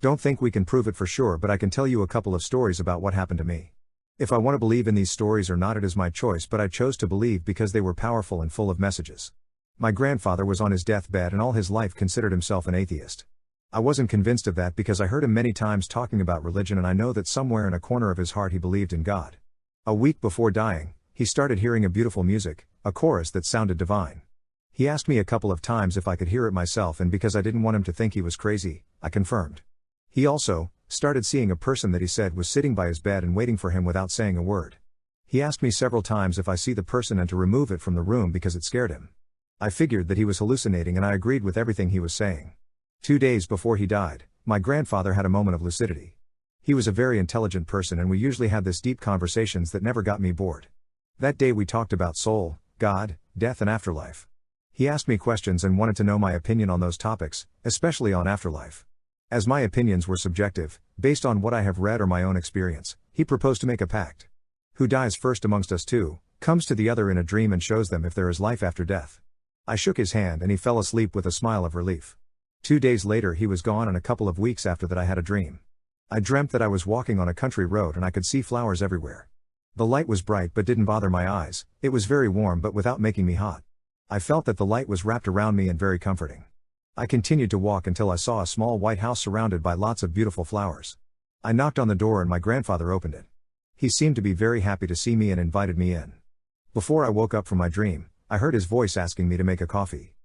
Don't think we can prove it for sure, but I can tell you a couple of stories about what happened to me. If I want to believe in these stories or not, it is my choice, but I chose to believe because they were powerful and full of messages. My grandfather was on his deathbed and all his life considered himself an atheist. I wasn't convinced of that because I heard him many times talking about religion, and I know that somewhere in a corner of his heart he believed in God. A week before dying, he started hearing a beautiful music, a chorus that sounded divine. He asked me a couple of times if I could hear it myself, and because I didn't want him to think he was crazy, I confirmed. He also started seeing a person that he said was sitting by his bed and waiting for him without saying a word. He asked me several times if I see the person and to remove it from the room because it scared him. I figured that he was hallucinating, and I agreed with everything he was saying. 2 days before he died, my grandfather had a moment of lucidity. He was a very intelligent person, and we usually had this deep conversations that never got me bored. That day we talked about soul, God, death and afterlife. He asked me questions and wanted to know my opinion on those topics, especially on afterlife. As my opinions were subjective, based on what I have read or my own experience, he proposed to make a pact. Who dies first amongst us two, comes to the other in a dream and shows them if there is life after death. I shook his hand and he fell asleep with a smile of relief. 2 days later he was gone, and a couple of weeks after that I had a dream. I dreamt that I was walking on a country road and I could see flowers everywhere. The light was bright but didn't bother my eyes, it was very warm but without making me hot. I felt that the light was wrapped around me and very comforting. I continued to walk until I saw a small white house surrounded by lots of beautiful flowers. I knocked on the door and my grandfather opened it. He seemed to be very happy to see me and invited me in. Before I woke up from my dream, I heard his voice asking me to make a coffee.